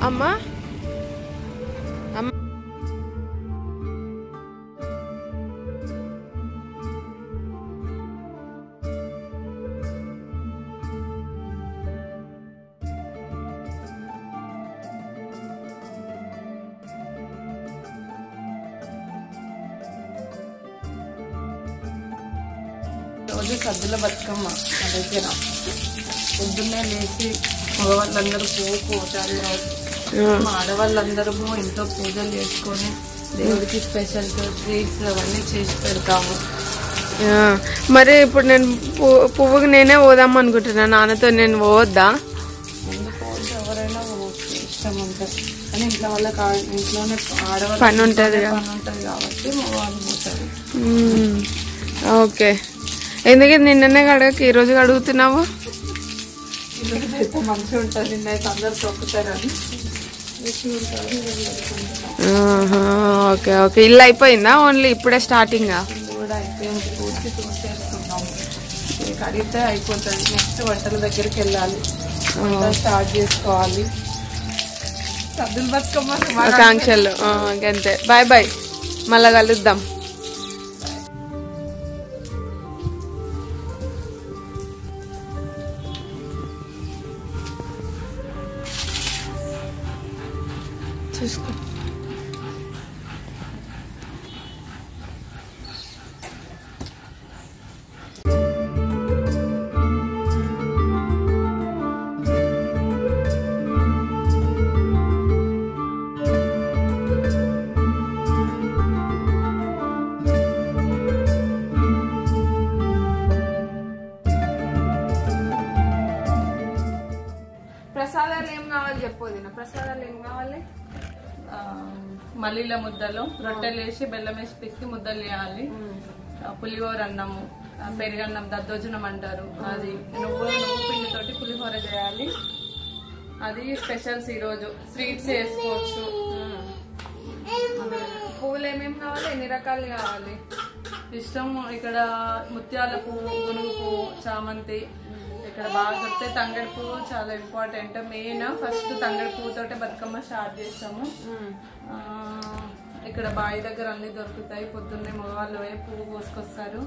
అమ్మా రోజు సద్దుల బతుకమ్మ మా దగ్గర పొద్దున్నే లేచి మగవాళ్ళందరూ పోతారు. మా ఆడవాళ్ళందరూ ఇంట్లో పూజలు చేసుకొని దేవుడికి స్పెషల్ స్వీట్స్ అవన్నీ చేసి పెడతాము. మరి ఇప్పుడు నేను పువ్వుకి నేనే పోదాం అనుకుంటున్నా, నాన్నతో నేను పోవద్దా? ఎందుకు ఎవరైనా ఇష్టం ఉంటుంది కానీ ఇంట్లో వాళ్ళకి ఇంట్లోనే ఆడవాళ్ళు పని ఉంటుంది కాబట్టి మగవాళ్ళు పోతారు. ఓకే, ఎందుకు నిన్ననే కడగకి ఈరోజు కడుగుతున్నావు? అయితే మంచిగా ఉంటుంది, నిన్నైతే అందరు తొక్కుతారని. ఓకే ఓకే, ఇల్లు అయిపోయిందా? ఓన్లీ ఇప్పుడే స్టార్టింగ్ కూడా అయిపోయింది, పూర్తి చూసేసుకున్నాము. కడిగితే అయిపోతుంది. నెక్స్ట్ వంటల దగ్గరికి వెళ్ళాలి, స్టార్ట్ చేసుకోవాలి. సద్దుల బతుకమ్మ ఆకాంక్షలు అంతే. బాయ్ బాయ్, మళ్ళా కలుద్దాం. చూసుకో. ప్రసాదాలు ఏం కావాలి చెప్పు వదిన. ప్రసాదాలు ఏం కావాలి? మల్లీల ముద్దలు, రొట్టెలు వేసి బెల్లం వేసి పిసికి ముద్దలు చేయాలి. పులిహోర అన్నము, పెరుగన్నం, దద్దోజనం అంటారు, అది నువ్వు పిండితోటి పులిహోర చేయాలి. అది స్పెషల్స్ ఈరోజు. స్వీట్స్ చేసుకోవచ్చు. పువ్వులు ఏమేమి కావాలి? ఎన్ని రకాలు కావాలి? ఇష్టం. ఇక్కడ ముత్యాల పువ్వు, గునుగు పువ్వు, చామంతి. ఇక్కడ బాగా దొరుకుతాయి. తంగడి పువ్వు చాలా ఇంపార్టెంట్. మెయిన్ ఫస్ట్ తంగడి పువ్వుతోటే బతుకమ్మ స్టార్ట్ చేస్తాము. ఇక్కడ బావి దగ్గర అన్ని దొరుకుతాయి. పొద్దున్నే మగవాళ్ళు పువ్వు కోసుకొస్తారు.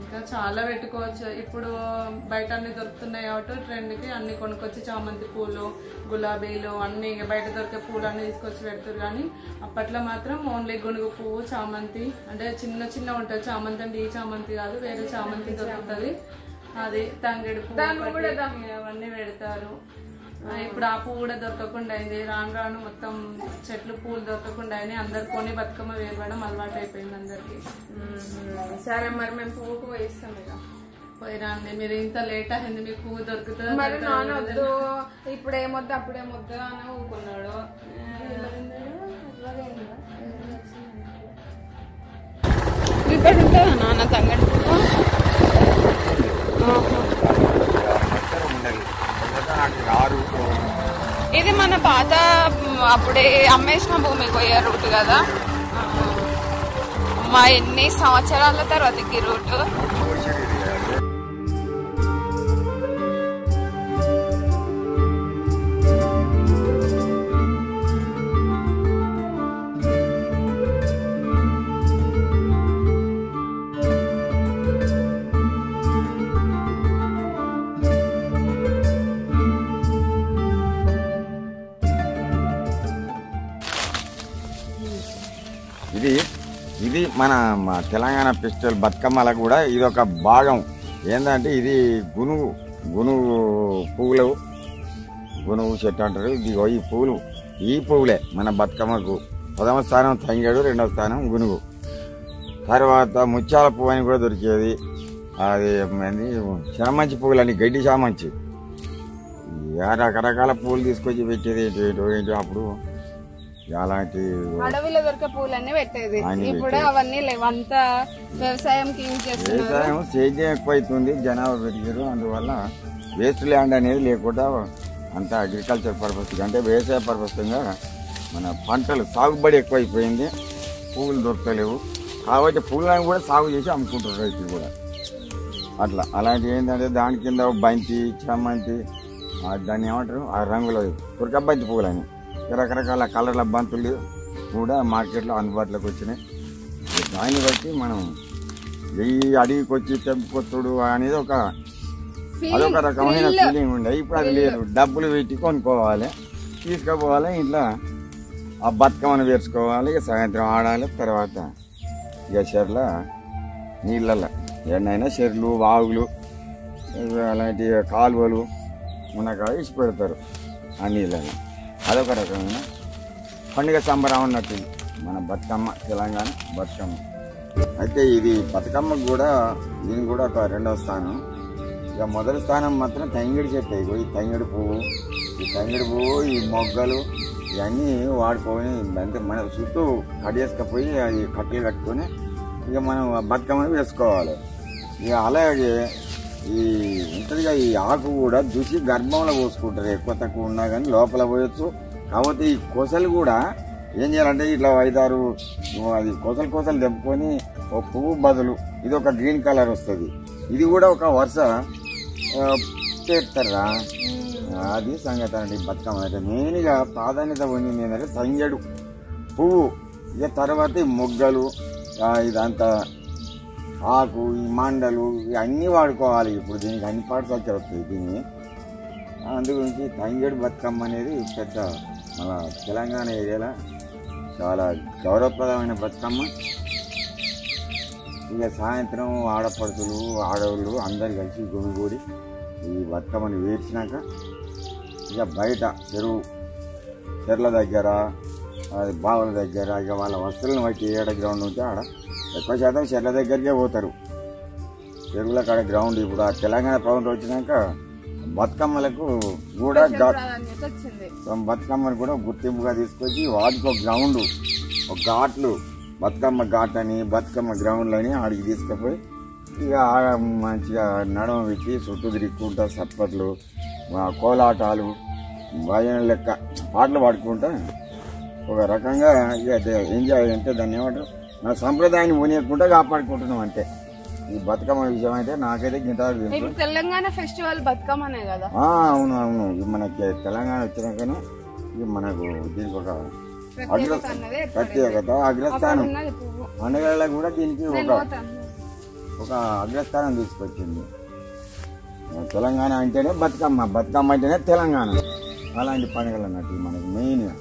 ఇంకా చాలా పెట్టుకోవచ్చు. ఇప్పుడు బయట అన్ని దొరుకుతున్నాయి కాబట్టి ట్రెండ్కి అన్ని కొనుక్కొచ్చి చామంతి పూలు, గులాబీలు అన్ని బయట దొరికే పూలు అన్ని తీసుకొచ్చి పెడతారు. కానీ అప్పట్లో మాత్రం ఓన్లీ గునుగు పువ్వు, చామంతి, అంటే చిన్న చిన్న ఉంటుంది. చామంతి అంటే ఈ చామంతి కాదు, వేరే చామంతి దొరుకుతుంది. అది తంగడి పువ్వు అవన్నీ పెడతారు. ఇప్పుడు ఆ పువ్వు కూడా దొరకకుండా అయింది. రాను రాను మొత్తం చెట్లు పూలు దొరకకుండా అయినాయి. అందరు కొని బతుకమ్మ వేయడం అలవాటు అయిపోయింది అందరికి. సరే, మరి మేము పువ్వుకు పోయిస్తాం ఇక. పోయిరాండి. మీరు ఇంత లేట్ అయింది, మీకు పువ్వు దొరుకుతుంది. మరి నాన్న వద్దు, ఇప్పుడు ఏమొద్దు అప్పుడేమొద్దు అని ఊరుకున్నాడు. ఇక్కడ ఉంటుందా నాన్న తంగడి పువ్వు? ఇది మన పాత అప్పుడే అమ్మేసిన భూమికి పోయే రూట్ కదా. మా ఎన్ని సంవత్సరాల తర్వాత ఈ రూట్. ఇది మన తెలంగాణ ఫెస్టివల్ బతుకమ్మలకు కూడా ఇది ఒక భాగం. ఏంటంటే ఇది గునుగు పువ్వులు, గునుగు చెట్టు అంటారు. ఇది ఈ పువ్వులే మన బతుకమ్మకు. 1వ స్థానం తంగేడు, 2వ స్థానం గునుగు. తర్వాత ముత్యాల పువ్వు అని కూడా దొరికేది. అది చామంచి పువ్వులని, గడ్డి చామంచి, రకరకాల పువ్వులు తీసుకొచ్చి పెట్టేది ఏంటో అప్పుడు. అలాంటి అడవిలో దొరికే పూలన్నీ పెట్టేది. ఇప్పుడు అవన్నీ లేవు, అంతా వ్యవసాయంకి యూజ్ చేస్తున్నారు. వ్యవసాయం సేద్యం ఎక్కువ అవుతుంది, జనాభా పెరిగారు. అందువల్ల వేస్ట్ ల్యాండ్ అనేది లేకుండా అంతా అగ్రికల్చర్ పర్పస్ అంటే వ్యవసాయ పర్పస్గా మన పంటలు సాగుబడి ఎక్కువైపోయింది. పువ్వులు దొరకలేవు కాబట్టి పువ్వులను కూడా సాగు చేసి అమ్ముకుంటారు రైతులు కూడా. అలాంటివి ఏంటంటే దాని కింద బంతి, చామంతి, దాన్ని ఏమంటారు ఆ రంగులో తురకబంతి పువ్వులని రకరకాల కలర్ల బంతులు కూడా మార్కెట్లో అందుబాటులోకి వచ్చినాయి. దాన్ని బట్టి మనం ఈ అడవికి వచ్చి తెంపుకొచ్చుడు అనేది అదొక రకమైన ఫీలింగ్ ఉండే. ఇప్పుడు అది లేదు, డబ్బులు పెట్టి కొనుక్కోవాలి, తీసుకుపోవాలి, ఇంట్లో ఆ బతుకమ్మను వేసుకోవాలి, ఇక సాయంత్రం ఆడాలి. తర్వాత ఇక చెర్ల నీళ్ళల్లో ఎన్నైనా చెర్లు వాగులు అలాంటి కాలువలు మునక ఇచ్చి పెడతారు ఆ నీళ్ళని. అదొక రకమైన పండుగ సంబరం అన్నట్టు మన బతుకమ్మ, తెలంగాణ బతుకమ్మ. అయితే ఇది బతుకమ్మకు కూడా దీనికి కూడా ఒక రెండవ స్థానం. ఇక మొదటి స్థానం మాత్రం తంగిడి చెట్టు. ఈ తంగిడి పువ్వు, ఈ మొగ్గలు ఇవన్నీ వాడుకొని అంటే మన చుట్టూ కడిగేసుకపోయి అది కట్టెలు కట్టుకొని ఇక మనం బతుకమ్మని వేసుకోవాలి. ఇక అలాగే ఈ ఉంటుందిగా ఈ ఆకు కూడా చూసి గర్భంలో పోసుకుంటారు, ఎక్కువ తక్కువ ఉన్నా కానీ లోపల పోయొచ్చు. కాకపోతే ఈ కొసలు కూడా ఏం చేయాలంటే ఇట్లా 5-6 అది కొసలు తెంపుకొని ఒక పువ్వు బదులు ఇది ఒక గ్రీన్ కలర్ వస్తుంది, ఇది కూడా ఒక వరుస చేస్తారా. అది సంగతి అండి బతుకమ్మ. అయితే మెయిన్గా ప్రాధాన్యత పొందింది ఏంటంటే తంగేడు పువ్వు, ఇక తర్వాత ఈ మొగ్గలు, ఇదంతా ఆకు, ఈ మండలు ఇవన్నీ వాడుకోవాలి. ఇప్పుడు దీనికి అన్ని పార్ట్స్ వచ్చి వస్తాయి దీన్ని. అందుగురించి తంగేడు బతుకమ్మ అనేది పెద్ద మన తెలంగాణ ఏరియాలో చాలా గౌరవప్రదమైన బతుకమ్మ. ఇక సాయంత్రం ఆడపడుతులు ఆడవాళ్ళు అందరు కలిసి గుమిగూడి ఈ బతుకమ్మని వేర్చినాక ఇక బయట చెర్ల దగ్గర బావుల దగ్గర ఇక వాళ్ళ వస్తువులను బట్టి ఏడ గ్రౌండ్ ఉంటే ఆడ ఎక్కువ శాతం చెర్ల దగ్గరికే పోతారు. చెరువుల కాడ గ్రౌండ్ ఇప్పుడు ఆ తెలంగాణ ప్రభుత్వం వచ్చినాక బతుకమ్మలకు కూడా బతుకమ్మను కూడా గుర్తింపుగా తీసుకొచ్చి వాటికి ఒక గ్రౌండ్, ఒక ఘాట్లు, బతుకమ్మ ఘాట్ అని బతుకమ్మ గ్రౌండ్లు అని ఆడికి తీసుకుపోయి ఇక మంచిగా నడమ పెట్టి చుట్టూ తిరుగుకుంటా సప్పట్లు, కోలాటాలు, భజన లెక్క పాటలు పాడుకుంటా ఒక రకంగా ఇక ఎంజాయ్ అంటే దాన్ని ఏమంటారు నా సంప్రదాయాన్ని పోనీయకుండా కాపాడుకుంటున్నాం అంతే. ఈ బతుకమ్మ విషయం అయితే నాకైతే గింటారు. తెలంగాణ ఫెస్టివల్ బతుకమ్మనే కదా. అవును అవును, మనకి తెలంగాణ వచ్చినాకనే ఇది మనకు దీనికి ఒక ప్రత్యేకత అగ్రస్థానం. పండుగలకు కూడా దీనికి ఒక అగ్రస్థానం తీసుకొచ్చింది. తెలంగాణ అంటేనే బతుకమ్మ, బతుకమ్మ అంటేనే తెలంగాణ. అలాంటి పండుగలు అన్నట్టు మనకు మెయిన్గా.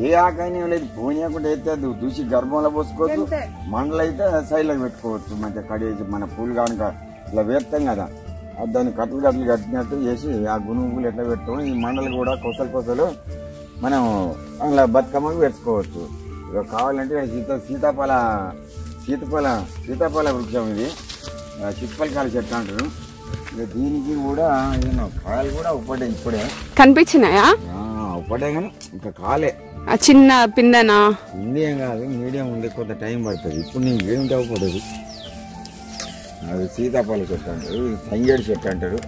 ఏ ఆకైనా లేదు, పోనీయకుండా అయితే దూసి గర్భంలో పోసుకోవచ్చు. మండలు అయితే సైడ్లోకి పెట్టుకోవచ్చు. మంచిగా కడిగేసి మన పూలు కనుక ఇట్లా వేస్తాం కదా, దాన్ని కట్టలు కట్టినట్టు చేసి ఆ గునుగులు ఎట్లా పెట్టుకోని ఈ మండలు కూడా కొసలు మనం అలా బతుకమ్మకు పెట్టుకోవచ్చు. ఇక కావాలంటే సీతాఫల వృక్షం ఇది, చిత్పలకాయల చెట్టు అంటారు. ఇక దీనికి కూడా కాయలు కూడా ఉపడే ఇప్పుడే కనిపించినాయా? ఉపడే కానీ ఇంకా కాలే, చిన్న పిందనా ఇండియం కాదు, మీడియం ఉంది, కొంత టైం పడుతుంది. ఇప్పుడు నేను ఏమిటి అవ్వకూడదు. అది సీతాఫల చెట్టు అంటారు, ఇది తంగేడు చెట్టు అంటారు.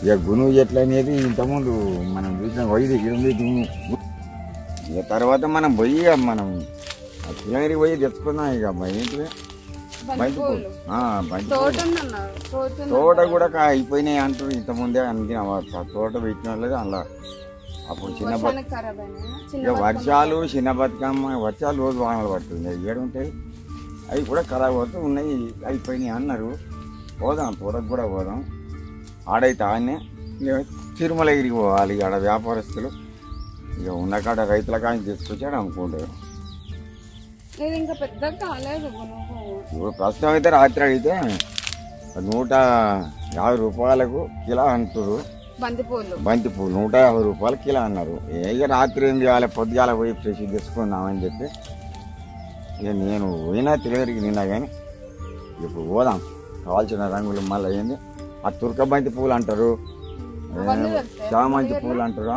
ఇక గునుగు చెట్లు అనేది ఇంతకుముందు మనం చూసిన వైద్య ఉంది గునుగు. ఇక తర్వాత మనం పోయి మనం పిల్లగిరికి పోయి తెచ్చుకున్నాం. ఇక ఏంటిది బంతి తోట కూడా అయిపోయినాయి అంటారు. ఇంతకుముందే అందుకే తోట పెట్టిన వాళ్ళది అలా. అప్పుడు ఇక వర్షాలు చిన్న బతుకమ్మ వర్షాలు రోజు వానలు పడుతుంది, ఏడుంటాయి అవి కూడా ఖరాబ్ అవుతూ ఉన్నాయి, అయిపోయినాయి అన్నారు. పోదాం తోటకు కూడా పోదాం. ఆడైతే ఆడనే ఇక తిరుమలగిరికి పోవాలి. ఆడ వ్యాపారస్తులు ఇక ఉన్న కాడ రైతుల కానీ తీసుకొచ్చాడు అనుకుంటారు. ఇప్పుడు ప్రస్తుతం అయితే రాత్రి అయితే 150 రూపాయలకు కిలో అంటారు. బంతిపూలు 150 రూపాయలు కిలో అన్నారు. ఇక రాత్రి ఏం చేయాలి, పొద్దుగాల పోయి ఫ్రెష్ తీసుకుందామని చెప్పి ఇక నేను పోయినా తిరిగి నిన్నా. కానీ ఇప్పుడు పోదాం, కావాల్సిన రంగులు మళ్ళీ అయ్యింది. ఆ తుర్క బంతి పూలు అంటారు, చామంతి పూలు అంటారు,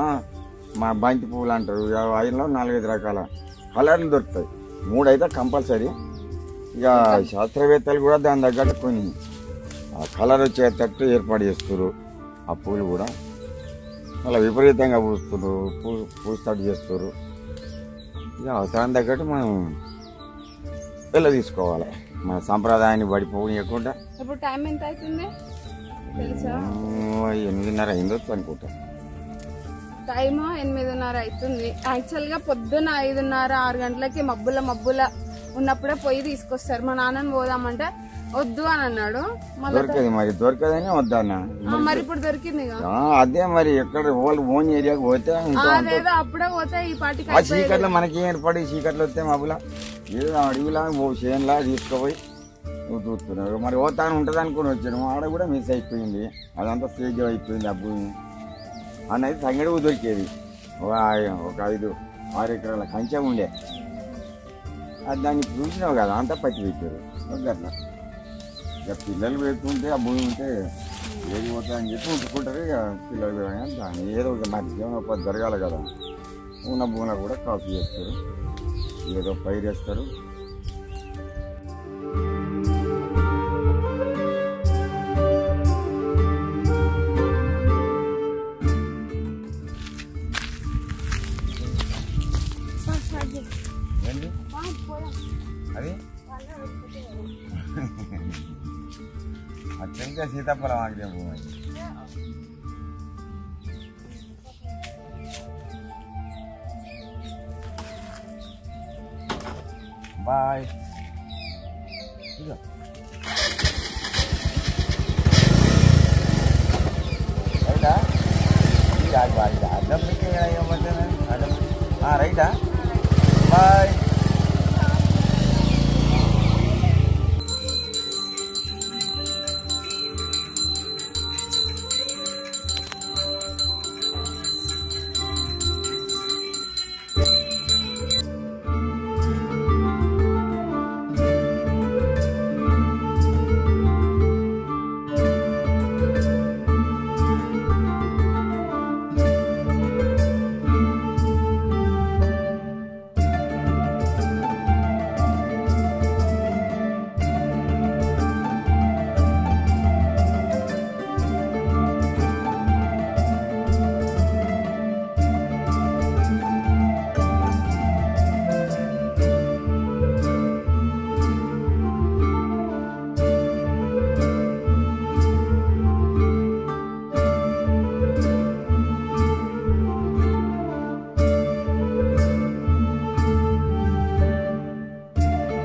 మా బంతి పూలు అంటారు. అయినలో 4-5 రకాల కలర్లు దొరుకుతాయి. 3 అయితే కంపల్సరీ. ఇక శాస్త్రవేత్తలు కూడా దాని తగ్గట్టు కొన్ని కలర్ వచ్చేటట్టు ఏర్పాటు చేస్తారు. ఆ పూలు కూడా అలా విపరీతంగా పూస్తున్నారు, పూస్తాడు చేస్తారు. ఇక అవసరం తగ్గట్టు మనం పిల్ల తీసుకోవాలి, మన సంప్రదాయాన్ని పడిపోనియకుండా. ఇప్పుడు టైం ఎంత అవుతుంది తెలుసా? 8:30 అయిందో అనుకుంటా. టైము 8:30 అవుతుంది. యాక్చువల్గా పొద్దున్న 5:30 6 గంటలకి మబ్బుల ఉన్నప్పుడే పోయి తీసుకొస్తారు. మా నాన్నని పోదామంటే వద్దు అని అన్నాడు. దొరకదు మరి, దొరకదని వద్దన్నా. మరి ఇప్పుడు దొరికింది. అదే మరి ఎక్కడ వాళ్ళు ఓన్ ఏరియాకి పోతే అదేదో అప్పుడే పోతే ఈ పాటికి ఆ చీకట్లో మనకి ఏర్పడి చీకట్లో వస్తే మబ్బులా ఏదో అడవిలా చేనులా తీసుకుపోయి నువ్వు చూస్తున్నావు. మరి పోతాను ఉంటుంది అనుకుని వచ్చాను, ఆడ కూడా మిస్ అయిపోయింది. అదంతా స్టేజ్ అయిపోయింది. ఆ భూమి అన్నది సంగడి దొరికేది. ఒక 5-6 ఎకరాల కంచె ఉండే, అది దాన్ని చూసినావు కదా, అంతా పచ్చి పెట్టారు. అట్లా ఇక పిల్లలు పెడుతుంటే ఆ భూమి ఉంటే ఏది పోతుందని చెప్పి ఉంచుకుంటారు. ఇక పిల్లలు పెరగానే దాన్ని ఏదో మరి జీవనోపాధి జరగాలి కదా. ఉన్న భూమిలో కూడా కాఫీ చేస్తారు, ఏదో పైరు వేస్తారు. అది అత్యంత సీతాఫలం ఆగిన భూమి. బాయ్. రైటా అడ్డం రైటా బాయ్.